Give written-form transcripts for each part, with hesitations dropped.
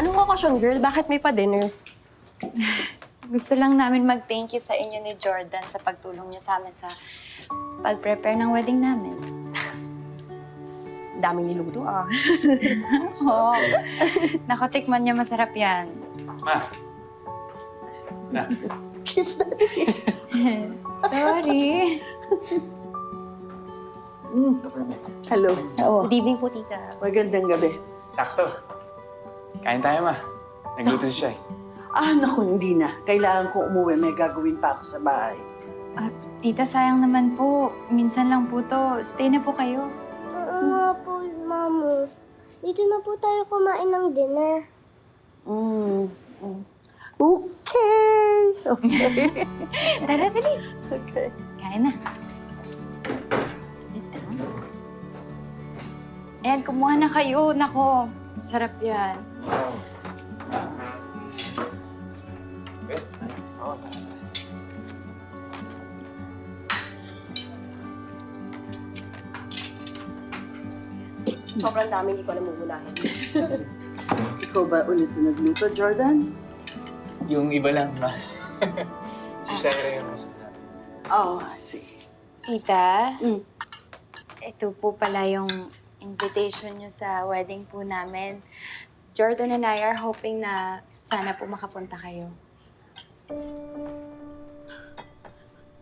Anong okasyon, girl? Bakit may pa-dinner? Gusto lang namin mag-thank you sa inyo ni Jordan sa pagtulong niyo sa amin sa pag-prepare ng wedding namin. Daming niluto, ah. Oo. Nakotikman niya, masarap yan. Ma. Na. Kiss na. Sorry. Hello. Oo. Good evening po, tita. Magandang gabi. Sakto. Kain tayo, ma. Nagluto si Shai. Naku, hindi na. Kailangan ko umuwi. May gagawin pa ako sa bahay. Tita, sayang naman po. Minsan lang po to. Stay na po kayo. Oo nga po, Mamo. Dito na po tayo kumain ng dinner. Okay. Okay. Tara, dali. Okay. Kain na. Sit down. Ayan, kumuha na kayo. Nako, masarap yan. Sobrang dami, hindi ko alam mumulahin. Ikaw ba ulit yung nagluto, Jordan? Yung iba lang, ma. Si Shaira yung masarap. Sige. Tita, Mm. ito po pala yung invitation nyo sa wedding po namin. Jordan and I are hoping na sana po makapunta kayo.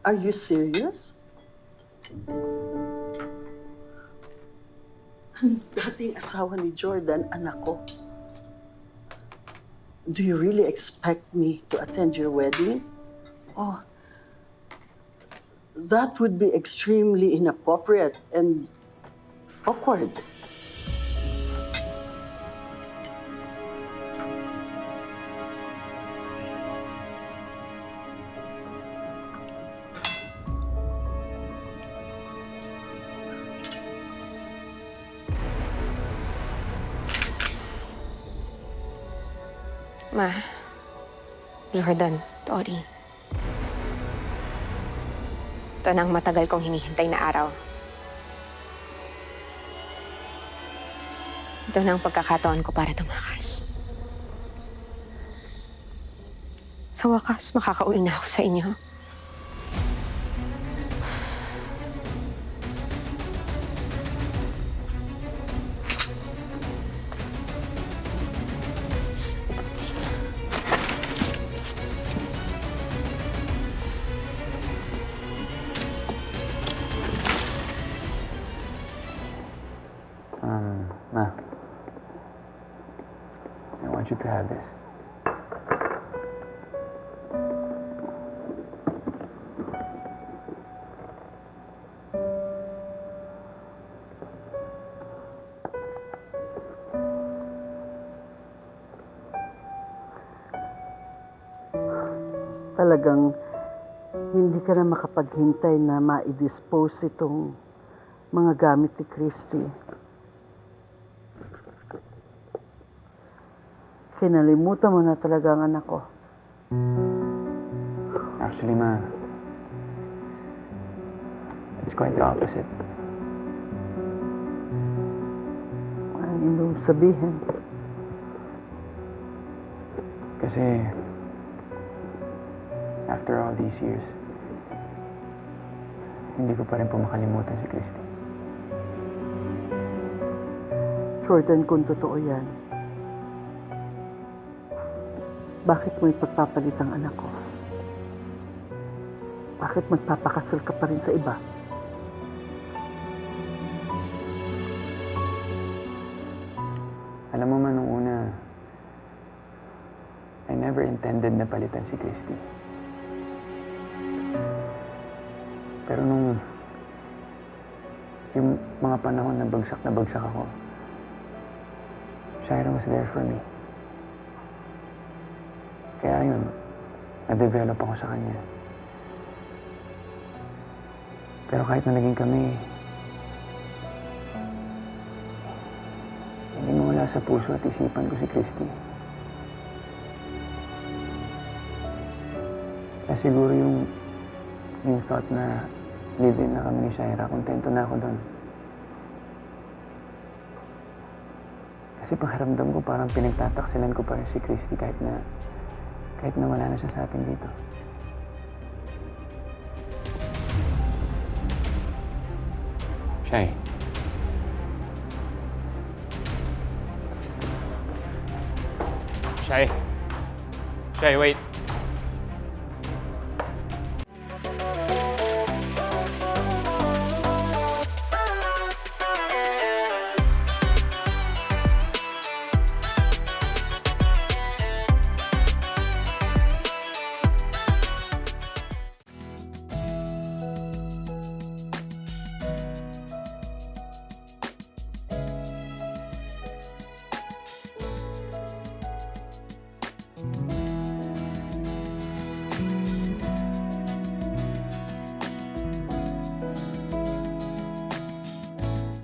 Are you serious? Dating asawa ni Jordan, anak ko. Do you really expect me to attend your wedding? Oh, that would be extremely inappropriate and awkward. Ma, Jordan, sorry. Ito na ang matagal kong hinihintay na araw. Ito na ang pagkakataon ko para tumakas. Sa wakas, makakauwi na ako sa inyo. Ma. I want you to have this. Talagang hindi ka na makapaghintay na ma-dispose itong mga gamit ni Christy. Kinalimutan mo na talaga ang anak ko. Actually, ma. It's quite the opposite. Ano yung sabihin? Kasi, after all these years, hindi ko pa rin po makalimutan si Christy. Jordan, kung totoo yan, bakit mo ipagpapalit ang anak ko? Bakit magpapakasal ka pa rin sa iba? Alam mo man, nung una, I never intended na palitan si Christy. Pero nung yung mga panahon na bagsak ako, Shaira was there for me. Kaya yun, na-develop ako sa kanya. Pero kahit na naging kami, hindi mawala sa puso at isipan ko si Christy. Kaya siguro yung thought na live-in na kami ni Shaira, kontento na ako doon. Kasi pakiramdam ko parang pinagtataksilan ko pa rin si Christy kahit na wala na siya sa atin dito. Shy. Shy. Shy, wait.